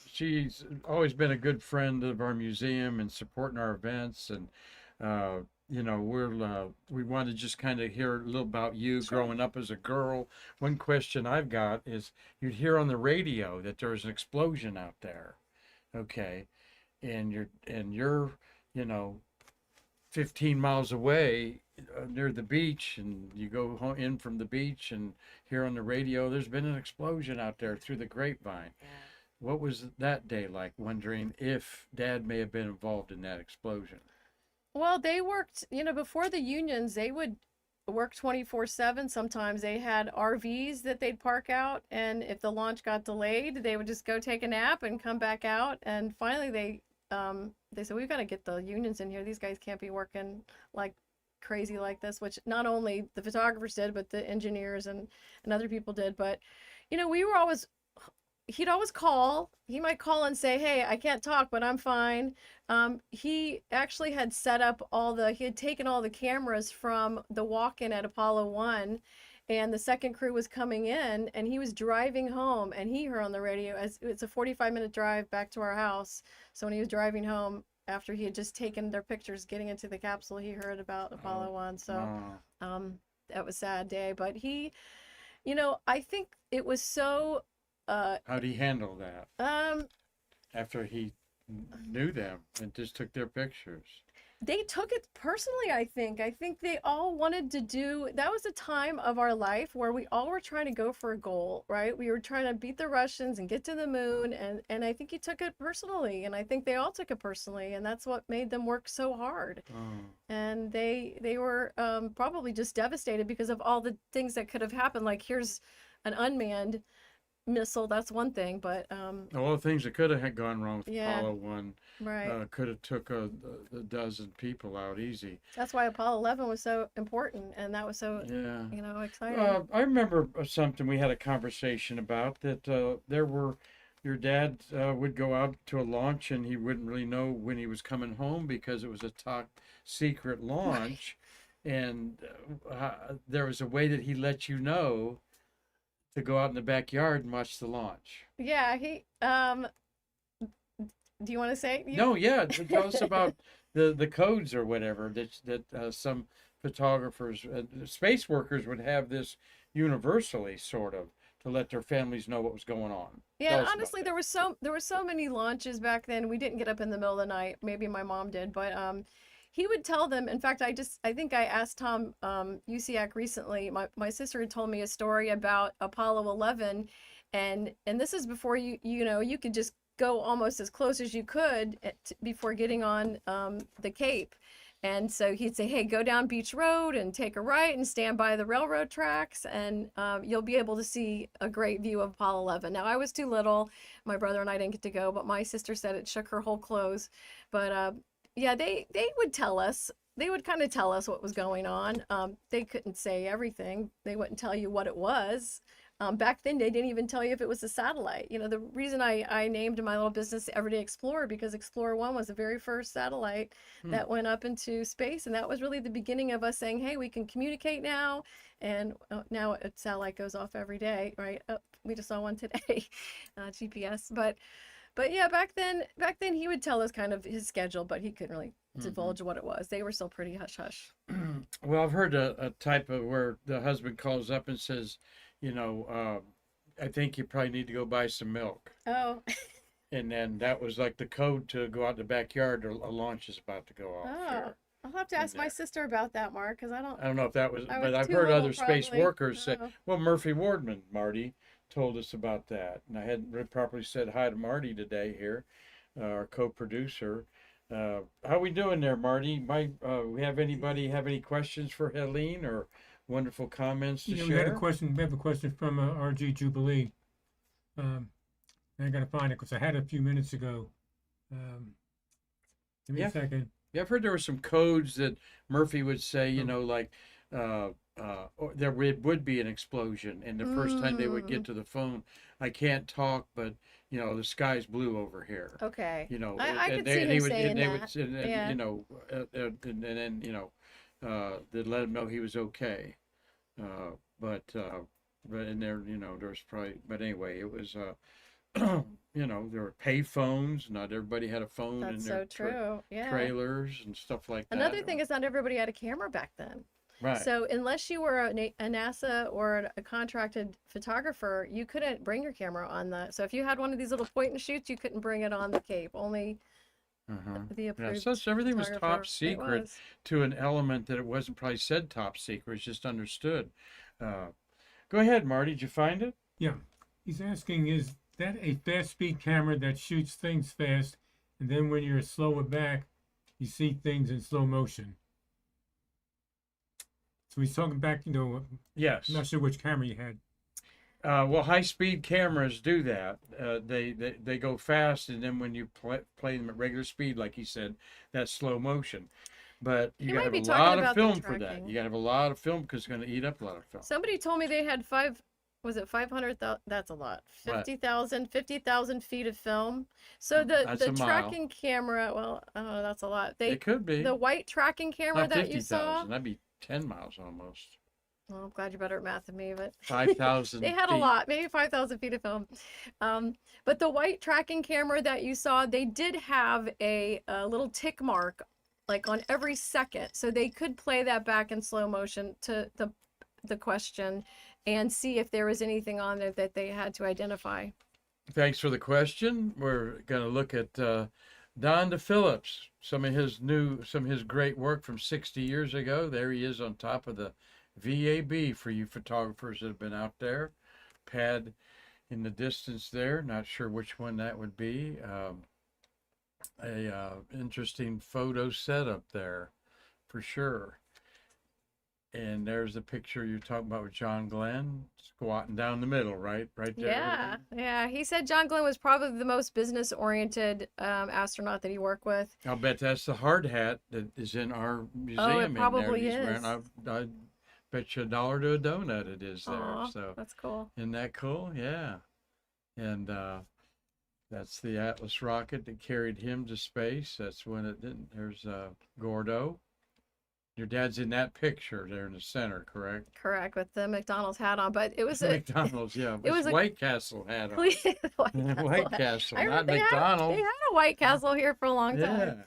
She's always been a good friend of our museum and supporting our events, and we want to just kind of hear a little about you
Sure.
growing up as a girl. One question I've got is, you'd hear on the radio that there's an explosion out there, okay, and you're you know 15 miles away near the beach, and you go in from the beach and hear on the radio there's been an explosion out there through the grapevine. What was that day like, wondering if dad may have been involved in that explosion?
Well, they worked, before the unions, they would work 24/7. Sometimes they had RVs that they'd park out, and if the launch got delayed, they would just go take a nap and come back out. And finally they said, we've got to get the unions in here. These guys can't be working like crazy like this, which not only the photographers did, but the engineers and other people did. But we were always he'd always call. He might call and say, "Hey, I can't talk, but I'm fine." He actually had set up he had taken all the cameras from the walk-in at Apollo 1, and the second crew was coming in, and he was driving home, and he heard on the radio, as it's a 45-minute drive back to our house. So when he was driving home after he had just taken their pictures getting into the capsule, he heard about
Oh,
Apollo 1. So
oh,
that was a sad day, but I think it was so uh
how'd he handle that
um
after he knew them and just took their pictures?
They took it personally, I think. I think they all wanted to do that was a time of our life where we all were trying to go for a goal, right? We were trying to beat the Russians and get to the moon, and I think he took it personally, and I think they all took it personally, and that's what made them work so hard.
Oh.
And they were probably just devastated because of all the things that could have happened. Like here's an unmanned missile, that's one thing, but
All the things that could have gone wrong with
yeah,
Apollo 1
right.
could have took a dozen people out easy.
That's why Apollo 11 was so important, and that was so,
Yeah.
exciting.
I remember something we had a conversation about that your dad would go out to a launch and he wouldn't really know when he was coming home because it was a top secret launch. And there was a way that he let you know to go out in the backyard and watch the launch.
Yeah, he do you want to say you
No, yeah, tell us about the codes or whatever that some photographers, space workers would have this universally, sort of, to let their families know what was going on.
Yeah,
Tell
and
us about
honestly
that.
there were so many launches back then. We didn't get up in the middle of the night. Maybe my mom did, but he would tell them. In fact, I think I asked Tom Usiak recently. My sister had told me a story about Apollo 11, and this is before you could just go almost as close as you could before getting on the Cape. And so he'd say, hey, go down Beach Road and take a right and stand by the railroad tracks, and you'll be able to see a great view of Apollo 11. Now, I was too little. My brother and I didn't get to go, but my sister said it shook her whole clothes. But yeah, they would tell us. They would kind of tell us what was going on. They couldn't say everything. They wouldn't tell you what it was. Back then, they didn't even tell you if it was a satellite. The reason I named my little business Everyday Explorer because Explorer 1 was the very first satellite
Hmm.
that went up into space. And that was really the beginning of us saying, hey, we can communicate now. And now a satellite goes off every day, right? Oh, we just saw one today, GPS. But yeah, back then he would tell us kind of his schedule, but he couldn't really
Hmm.
divulge what it was. They were still pretty hush hush.
Well, I've heard a type of where the husband calls up and says, you know, I think you probably need to go buy some milk.
Oh,
And then that was like the code to go out in the backyard, or a launch is about to go off
oh,
here
I'll have to
in
ask my
there.
sister about that, Mark, because
I don't know if that was,
I
but
was
I've
too
heard
little
other space
probably.
workers say,
Oh,
well, Murphy Wardman, Marty, told us about that. And I hadn't properly said hi to Marty today here, our co-producer. How we doing there, Marty? We have anybody have any questions for Helene or wonderful comments to
Yeah, we had a
share?
question. We have a question from RG Jubilee. Um, and I got to find it because I had it a few minutes ago. Um, Give me a
Yeah,
second.
yeah, I've heard there were some codes that Murphy would say,
Oh,
like, or there would be an explosion, and the first time they would
mm,
get to the phone, I can't talk, but the sky's blue over here.
okay.
And
I
and
could
they
see
and
him
he would
saying
and they would
that.
and
Yeah.
and then they'd let him know he was okay. Uh, but and there there's probably but anyway it was there were pay phones. Not everybody had a phone in
That's
their
so true. Yeah.
trailers and stuff like that.
Another thing is not everybody had a camera back then.
Right.
So unless you were a NASA or a contracted photographer, you couldn't bring your camera on the. So if you had one of these little point and shoots, you couldn't bring it on the Cape. Only
Uh-huh.
the
Yeah, so
approved
everything was top
photographer. It
secret
was.
to an element that it wasn't probably said top secret, it's just understood. Uh, Go ahead, Marty. Did you find it?
yeah. He's asking, is that a fast speed camera that shoots things fast, and then when you're slower back, you see things in slow motion? So he's talking back, I'm
Yes.
not sure which camera you had.
Well, high-speed cameras do that. They go fast, and then when you play them at regular speed, like he said, that's slow motion. But you
He
got to
might
have
be
a
talking
lot of
about the
film for that.
tracking.
You got to have a lot of film because it's going to eat up a lot of film.
Somebody told me they had was it 500,000? That's a lot.
Right.
50,000 feet of film. So the
That's
the
a mile.
tracking camera, well, oh, that's a lot.
It could be.
The white tracking camera
Not
that you saw.
50,000. That'd be 10 miles almost.
Well, I'm glad you're better at math than me, but they
5,000
had a
feet.
lot, maybe 5,000 feet of film. But the white tracking camera that you saw, they did have a little tick mark like on every second. So they could play that back in slow motion to the question and see if there was anything on there that they had to identify.
Thanks for the question. We're going to look at Don deFillips, some of his great work from 60 years ago. There he is on top of the VAB for you photographers that have been out there. Pad in the distance there. Not sure which one that would be. Interesting photo setup there for sure. And there's the picture you're talking about with John Glenn squatting down the middle, right there.
Yeah, yeah. He said John Glenn was probably the most business-oriented astronaut that he worked with.
I'll bet that's the hard hat that is in our museum.
Oh, it
in
probably
there.
is.
I bet you $1 to a donut it is there.
Aw,
So
that's cool.
isn't that cool? Yeah. And that's the Atlas rocket that carried him to space. That's when it didn't. There's Gordo. Your dad's in that picture there in the center, correct?
Correct, with the McDonald's hat on, but it was a
McDonald's, yeah.
it was a
White Castle hat on.
White Castle.
White Castle,
I
not
remember
McDonald's.
They had a White Castle here for a long time.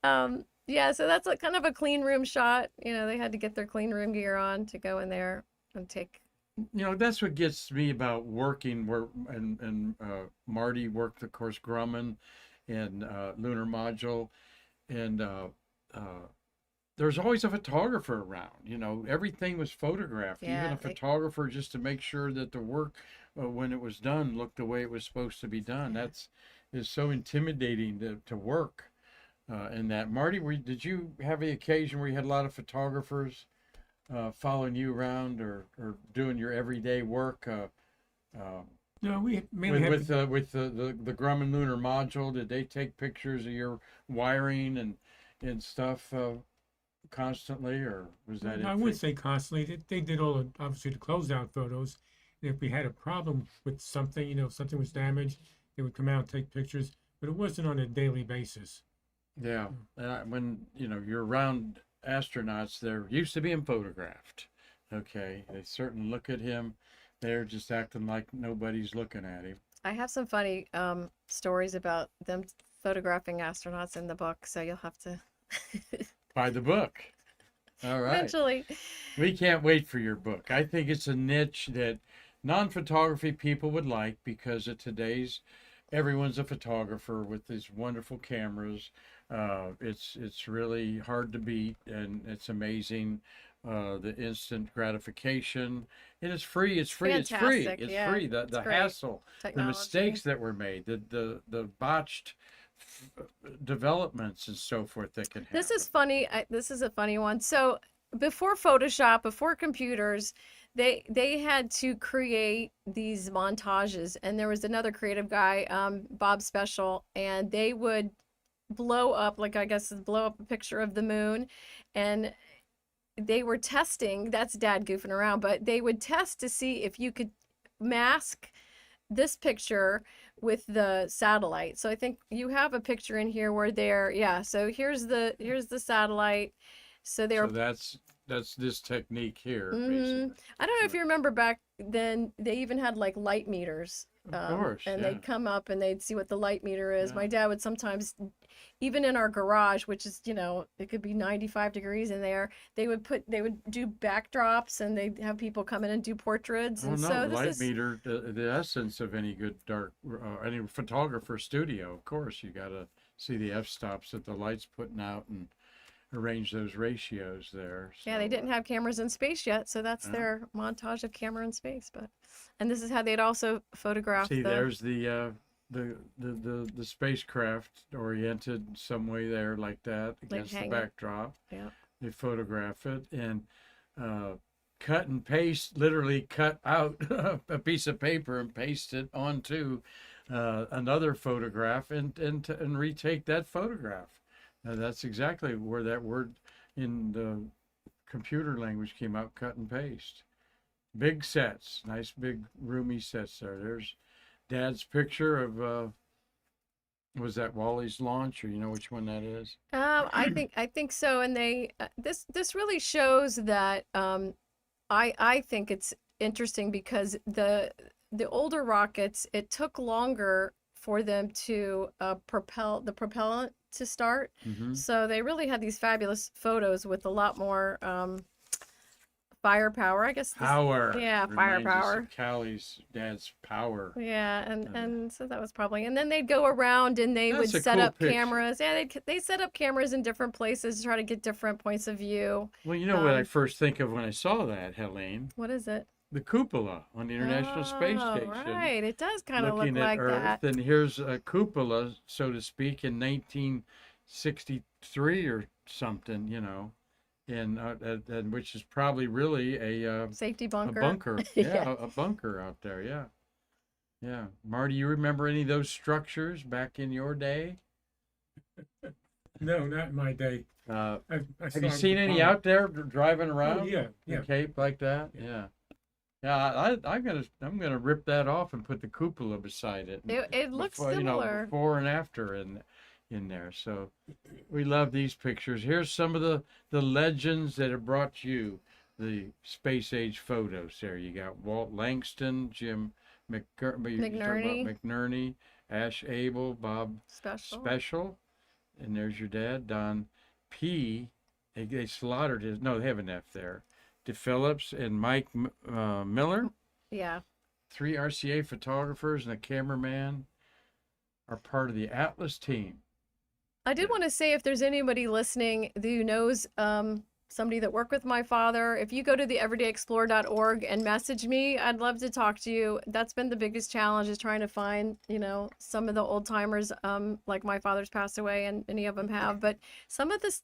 Yeah.
Yeah, so that's kind of a clean room shot. You know, they had to get their clean room gear on to go in there and take.
You know, that's what gets me about working where and Marty worked, of course, Grumman and Lunar Module, and there's always a photographer around. You know, everything was photographed.
Yeah,
Even a photographer just to make sure that the work when it was done looked the way it was supposed to be done. That's is so intimidating to work in that. Marty, did you have the occasion where you had a lot of photographers following you around or doing your everyday work?
No, we mainly
with the Grumman Lunar Module, did they take pictures of your wiring and stuff constantly, or was that it?
I wouldn't say constantly. They did all the, obviously, the closeout photos. If we had a problem with something, you know, if something was damaged, they would come out and take pictures, but it wasn't on a daily basis.
Yeah, when you know you're around astronauts, they're used to being photographed. Okay, they certainly look at him. They're just acting like nobody's looking at him.
I have some funny stories about them photographing astronauts in the book, so you'll have to
Buy the book. All right.
eventually.
We can't wait for your book. I think it's a niche that non-photography people would like because of today's everyone's a photographer with these wonderful cameras. It's really hard to beat, and it's amazing. The instant gratification. It is free. It's free. It's free.
Fantastic,
It's
yeah,
free. The
it's great.
hassle, the
Technology.
mistakes that were made, the botched developments and so forth that can happen.
This is funny. This is a funny one. So before Photoshop, before computers, they had to create these montages, and there was another creative guy, Bob Special, and they would blow up, like I guess blow up a picture of the moon, and they were testing. That's Dad goofing around, but they would test to see if you could mask this picture with the satellite. So I think you have a picture in here where so here's the satellite. So they were
that's this technique here,
Mhm.
basically.
I don't know if you remember back then, they even had like light meters.
Of course,
And
yeah.
they'd come up and they'd see what the light meter is.
Yeah.
My dad would sometimes, even in our garage, which is, you know, it could be 95 degrees in there, they would do backdrops, and they'd have people come in and do portraits.
Well,
And
no,
so
light
this is,
meter, the essence of any good any photographer studio, of course, you got to see the f-stops that the light's putting out and arrange those ratios there.
yeah, they
So,
didn't have cameras in space yet, so that's
Yeah.
their montage of camera in space. And this is how they'd also photograph
see, there's the spacecraft oriented some way there like that against the
hanging.
backdrop.
Yeah.
They photograph it and cut and paste, literally cut out a piece of paper and paste it onto another photograph and retake that photograph. That's exactly where that word in the computer language came out, cut and paste. Big sets, nice big roomy sets there. There's Dad's picture of was that Wally's launch, or you know which one that is?
I think so, and they this really shows that I think it's interesting because the older rockets, it took longer for them to the propellant to start.
Mm-hmm.
So they really had these fabulous photos with a lot more firepower. I guess this,
Power.
yeah,
Reminds us
firepower.
of Callie's dad's Power.
Yeah,
Uh,
and so that was probably, and then they'd go around and they would
That's a
set
cool
up
picture.
cameras. Yeah, they set up cameras in different places to try to get different points of view.
Well, you know what I
Um,
first think of when I saw that, Helene?
what is it?
The cupola on the International Space
Oh,
Station,
right. It does kind of look
looking at
like
Earth.
that.
And here's a cupola, so to speak, in 1963 or something, and which is probably really
Safety
a
bunker.
bunker.
Yeah.
A bunker out there. Yeah. Yeah. Marty, you remember any of those structures back in your day?
No, not in my day.
Uh,
I
have
saw
you
'em
seen any
before.
out there driving
Oh,
around
yeah,
the
yeah.
Cape like that?
Yeah.
Yeah. Yeah, I'm gonna rip that off and put the cupola beside it.
It looks
Before,
similar.
before and after in there. So we love these pictures. Here's some of the legends that have brought you the space age photos. There you got Walt Langston, Jim McNerney, Ash Abel, Bob Special, and there's your dad, Don P. They slaughtered his. No, they have an F there. deFillips and Mike Miller.
Yeah.
3 RCA photographers and a cameraman are part of the Atlas team.
I did want to say, if there's anybody listening who knows somebody that worked with my father, if you go to the everydayexplorer.org and message me, I'd love to talk to you. That's been the biggest challenge, is trying to find, some of the old timers, like my father's passed away and many of them have, but some of the,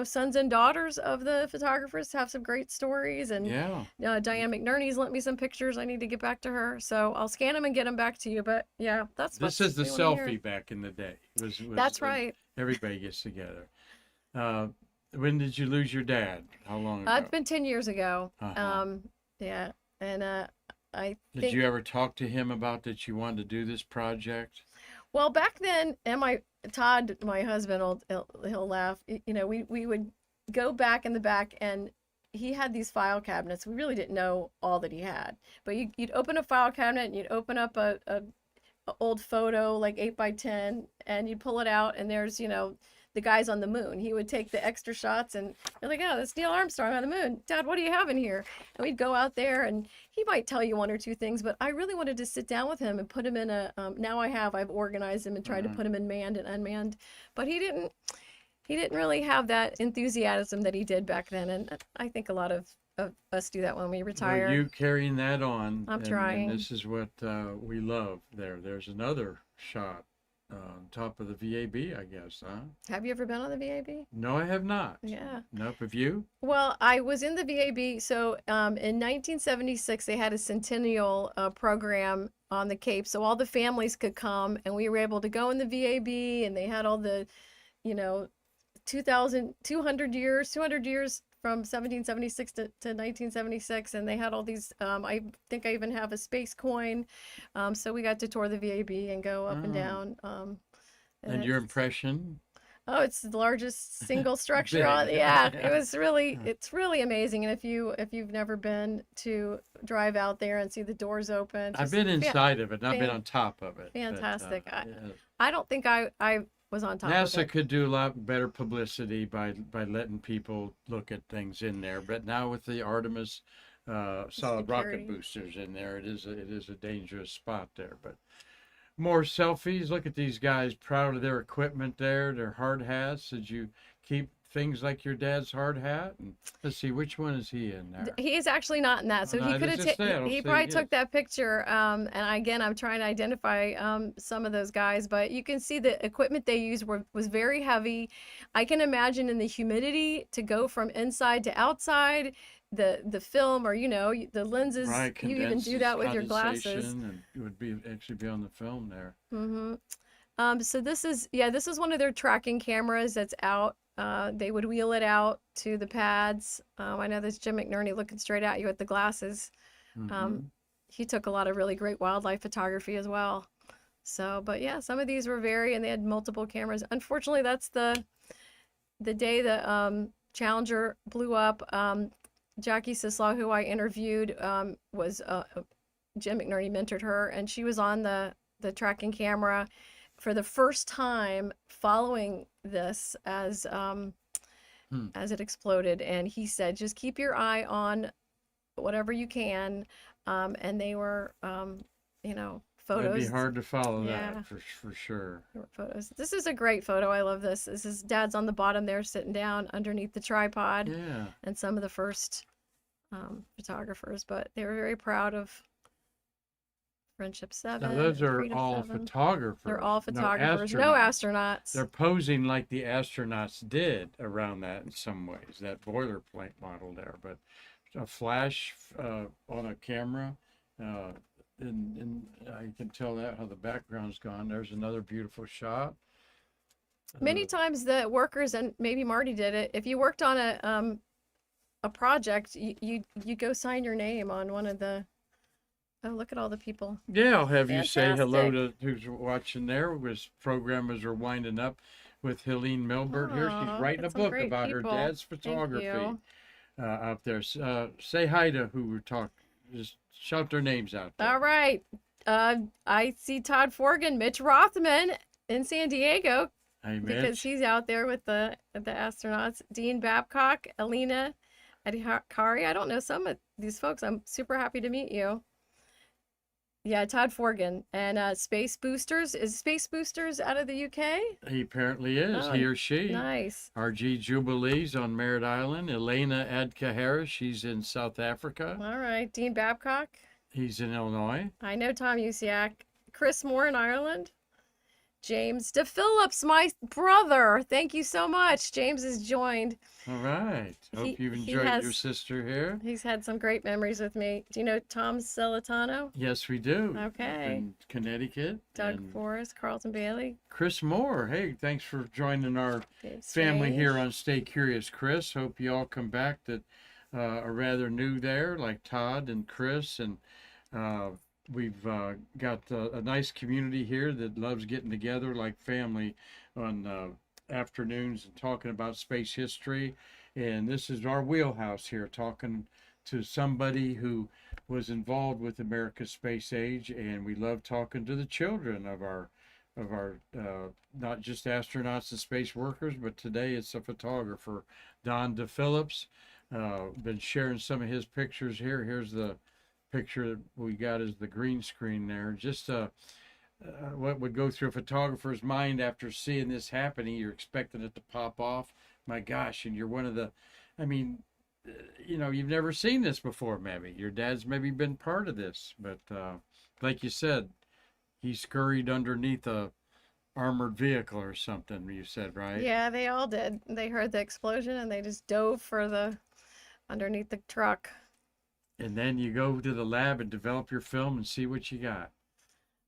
sons and daughters of the photographers have some great stories. And
Yeah.
Diane McNerney's lent me some pictures. I need to get back to her, so I'll scan them and get them back to you. But yeah, that's
This is the selfie back in the day.
That's right.
Everybody gets together. When did you lose your dad? How long ago?
It's been 10 years ago.
Uh-huh.
Yeah, and I
Did
think,
you ever talk to him about that you wanted to do this project?
well, back then, and Todd, my husband, he'll laugh. We would go back in the back, and he had these file cabinets. We really didn't know all that he had, but you'd open a file cabinet and you'd open up a old photo, like 8x10, and you'd pull it out, and there's the guys on the moon. He would take the extra shots, and you're like, oh, that's Neil Armstrong on the moon. Dad, what do you have in here? And we'd go out there, and he might tell you one or two things, but I really wanted to sit down with him and put him in a, I've organized him and tried to put him in manned and unmanned, but he didn't really have that enthusiasm that he did back then. And I think a lot of us do that when we retire.
Well, you carrying that on.
I'm trying.
And this is what we love there. There's another shot on top of the VAB, I guess, huh?
Have you ever been on the VAB?
No, I have not.
Yeah.
Nope. Have you?
Well, I was in the VAB. So in 1976, they had a centennial program on the Cape, so all the families could come, and we were able to go in the VAB, and they had all the, 200 years from 1776 to 1976, and they had all these, I think I even have a space coin, so we got to tour the VAB and go up and down.
And your impression?
Oh, it's the largest single structure on. Yeah, it's really amazing. And if you've never been to drive out there and see the doors open,
I've been inside of it. I've been on top of it.
Fantastic.
But,
I don't think I was on top of
NASA
it.
could do a lot better publicity by letting people look at things in there. But now with the Artemis solid rocket
Security.
boosters in there, it is a dangerous spot there. But more selfies. Look at these guys, proud of their equipment there, their hard hats. Did you keep things like your dad's hard hat? And let's see, which one is he in there?
He's actually not in that, so he could have. He probably took that picture. And again, I'm trying to identify some of those guys, but you can see the equipment they used was very heavy. I can imagine in the humidity to go from inside to outside. The film, or the lenses,
Right,
you even do that with your glasses.
And it would actually be on the film there.
So this is one of their tracking cameras that's out. They would wheel it out to the pads. I know there's Jim McNerney looking straight at you with the glasses. He took a lot of really great wildlife photography as well. So, but yeah, some of these were and they had multiple cameras. Unfortunately, that's the day the Challenger blew up. Jackie Sislaw, who I interviewed, was Jim McNerney mentored her, and she was on the tracking camera for the first time following this as as it exploded. And he said, just keep your eye on whatever you can. And they were, you know,
That'd be
photos.
hard to follow
Yeah.
that for sure.
There were photos. This is a great photo. I love this. This is Dad's on the bottom there, sitting down underneath the tripod,
Yeah.
and some of the first photographers. But they were very proud of Friendship
Now
7.
those are
Freedom
all
7.
photographers.
They're all
no
photographers, no astronauts.
They're posing like the astronauts did around that in some ways, that boilerplate model there. But a flash on a camera, and I can tell that how the background's gone. There's another beautiful shot.
Many times the workers, and maybe Marty did it, if you worked on a project, you go sign your name on one of the. Oh, look at all the people.
Yeah, I'll have you say hello
Fantastic.
to who's watching there. As programmers are winding up with Helene Milbert here. She's
Aw,
writing a
that's some
book
great
about her
people.
dad's
Thank
photography
you.
out there. Say hi to who we're talking. Just shout their names out there.
All right. I see Todd Forgan, Mitch Rothman in San Diego
Hey,
because
Mitch.
he's out there with the astronauts. Dean Babcock, Alina Adhikari. I don't know some of these folks. I'm super happy to meet you. Yeah, Todd Forgan and Space Boosters. Is Space Boosters out of the UK?
He apparently is.
Oh,
He or she.
Nice.
RG Jubilees on Merritt Island. Elena Adkahara. She's in South Africa.
All right. Dean Babcock.
He's in Illinois.
I know Tom Usiak. Chris Moore in Ireland. James deFillips, my brother. Thank you so much. James has joined.
All right. Hope
He-
you've
he
enjoyed your
has-
sister here.
He's had some great memories with me. Do you know Tom Celentano?
Yes, we do.
Okay.
In Connecticut.
Doug
And
Forrest, Carlton Bailey,
Chris Moore. Hey, thanks for joining our
Dave
family here
Strange.
on Stay Curious, Chris. Hope you all come back that are rather new there, like Todd and Chris. And we've got a nice community here that loves getting together like family on afternoons and talking about space history. And this is our wheelhouse here, talking to somebody who was involved with America's space age. And we love talking to the children of our not just astronauts and space workers, but today it's a photographer, Don deFillips. Been sharing some of his pictures here. Here's the picture that we got is the green screen there. Just what would go through a photographer's mind after seeing this happening. You're expecting it to pop off. My gosh, and you're one of the, I mean, you've never seen this before, maybe. Your dad's maybe been part of this, but like you said, he scurried underneath a armored vehicle or something, you said, right?
Yeah, they all did. They heard the explosion and they just dove for the underneath the truck.
And then you go to the lab and develop your film and see what you got.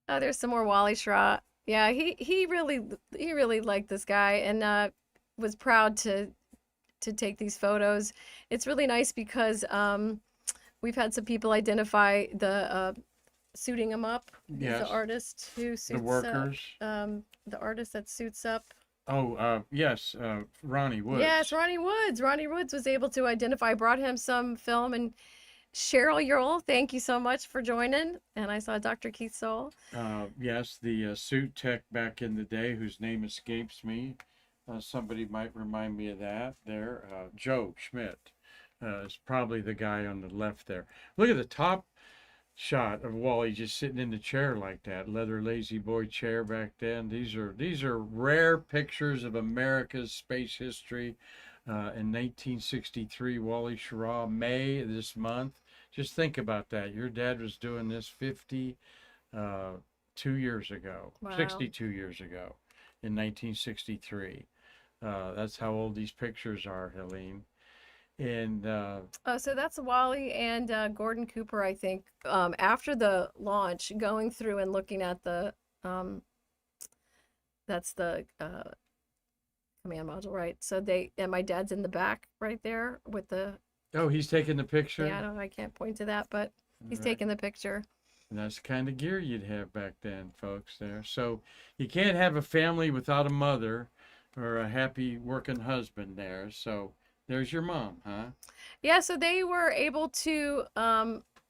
Oh, there's some more Wally Schrodt. Yeah, he really liked this guy and was proud to take these photos. It's really nice because we've had some people identify the suiting him up. He's
Yes.
the artist who suits
The workers.
the artist that suits up.
Oh, yes, Ronnie Woods.
Yes, Ronnie Woods. Ronnie Woods was able to identify, brought him some film. And Cheryl Yule, thank you so much for joining. And I saw Dr. Keith Soul.
Yes, the suit tech back in the day, whose name escapes me. Somebody might remind me of that there. Joe Schmidt is probably the guy on the left there. Look at the top shot of Wally just sitting in the chair like that, leather lazy boy chair back then. These are rare pictures of America's space history. In 1963, Wally Schirra, May this month. Just think about that. Your dad was doing this 52 years ago,
Wow.
62 years ago, in 1963. That's how old these pictures are, Helene. And
Oh, so that's Wally and Gordon Cooper, I think. After the launch, going through and looking at the that's the command module, right? So and my dad's in the back right there with the
oh, he's taking the picture.
yeah, I can't point to that, but he's
Right.
taking the picture.
And that's the kind of gear you'd have back then, folks, there. So you can't have a family without a mother or a happy working husband there. So there's your mom, huh?
Yeah, so they were able to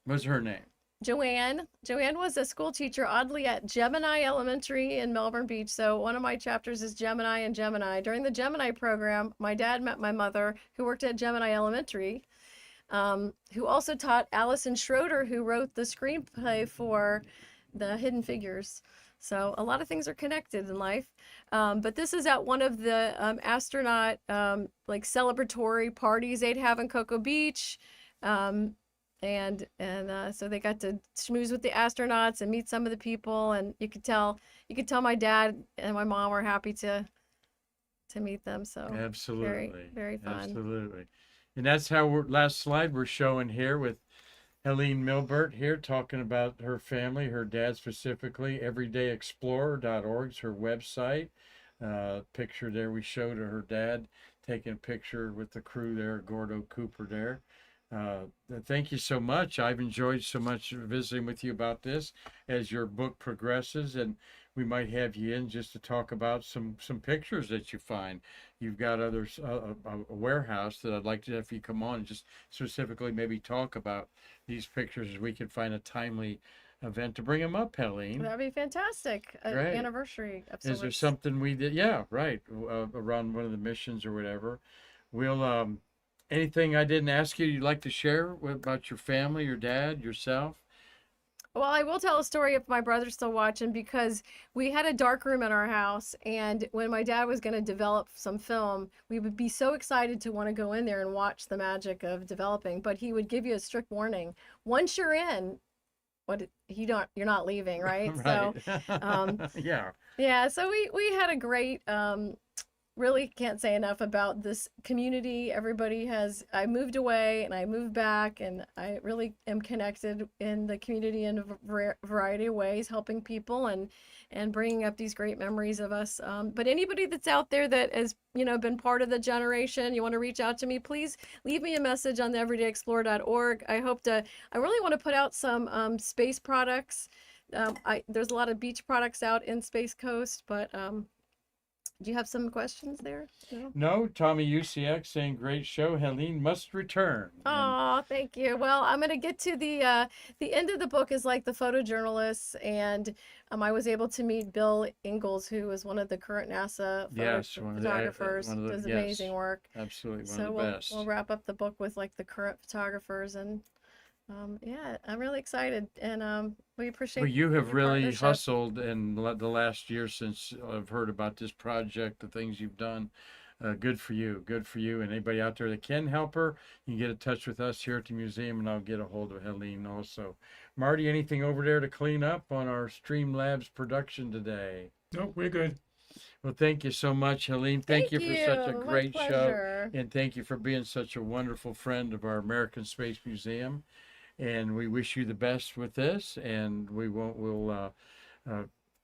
What's her name?
Joanne. Joanne was a school teacher, oddly, at Gemini Elementary in Melbourne Beach. So one of my chapters is Gemini and Gemini. During the Gemini program, my dad met my mother, who worked at Gemini Elementary, who also taught Allison Schroeder, who wrote the screenplay for the Hidden Figures. So a lot of things are connected in life. But this is at one of the astronaut like celebratory parties they'd have in Cocoa Beach. So they got to schmooze with the astronauts and meet some of the people, and you could tell my dad and my mom were happy to meet them. So
Absolutely.
very, very fun.
Absolutely. And that's how last slide we're showing here with Helene Milbert here talking about her family, her dad specifically. Everydayexplorer.org is her website. Picture there we showed of her dad taking a picture with the crew there, Gordo Cooper there. Thank you so much. I've enjoyed so much visiting with you about this as your book progresses, and we might have you in just to talk about some pictures that you find. You've got others, a warehouse that I'd like to have you come on and just specifically maybe talk about these pictures as we can find a timely event to bring them up, Helene.
That'd be fantastic.
Right.
Anniversary of
Is there
sorts.
something we did? Yeah, right. Around one of the missions or whatever. We'll, anything I didn't ask you you'd like to share about your family, your dad, yourself?
Well, I will tell a story if my brother's still watching, because we had a dark room in our house, and when my dad was going to develop some film, we would be so excited to want to go in there and watch the magic of developing, but he would give you a strict warning. Once you're in, you're not leaving, right?
Right.
So,
Yeah.
yeah, so we had a great really can't say enough about this community. I moved away and I moved back, and I really am connected in the community in a variety of ways, helping people and bringing up these great memories of us. But anybody that's out there that has, been part of the generation, you want to reach out to me, please leave me a message on the everydayexplorer.org. I really want to put out some space products. There's a lot of beach products out in Space Coast, but do you have some questions there?
No, Tommy UCX saying great show. Helene must return.
Oh, thank you. Well, I'm going to get to the end of the book is like the photojournalists, and I was able to meet Bill Ingalls, who is one of the current NASA photographers. Does amazing work.
Absolutely, one
so
of the best.
We'll wrap up the book with like the current photographers, and yeah, I'm really excited, and we appreciate.
Well, you have
your
really
partnership.
hustled in the last year since I've heard about this project, the things you've done. Good for you. Good for you. And anybody out there that can help her, you can get in touch with us here at the museum, and I'll get a hold of Helene also. Marty, anything over there to clean up on our Streamlabs production today?
Nope, we're good.
Well, thank you so much, Helene. Thank you for such a
My
great show.
pleasure.
And thank you for being such a wonderful friend of our American Space Museum. And we wish you the best with this. And we'll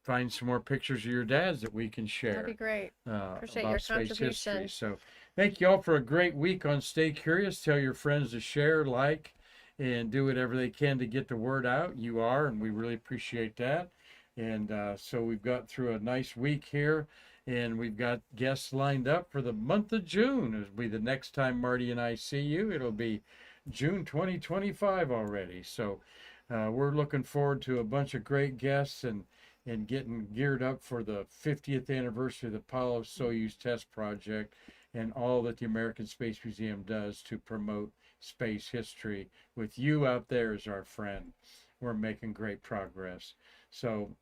find some more pictures of your dads that we can share.
That'd be great. Appreciate
about
your
space
contribution.
history. So thank you all for a great week on Stay Curious. Tell your friends to share, like, and do whatever they can to get the word out. You are, and we really appreciate that. And so we've got through a nice week here, and we've got guests lined up for the month of June. It'll be the next time Marty and I see you. It'll be June 2025 already. So we're looking forward to a bunch of great guests and getting geared up for the 50th anniversary of the Apollo Soyuz test project and all that the American Space Museum does to promote space history. With you out there as our friend, we're making great progress. So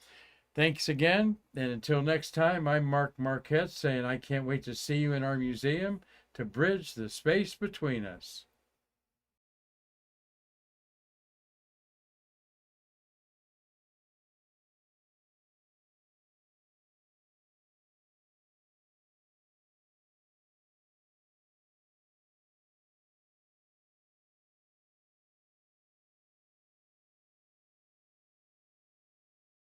thanks again. And until next time, I'm Mark Marquette saying I can't wait to see you in our museum to bridge the space between us.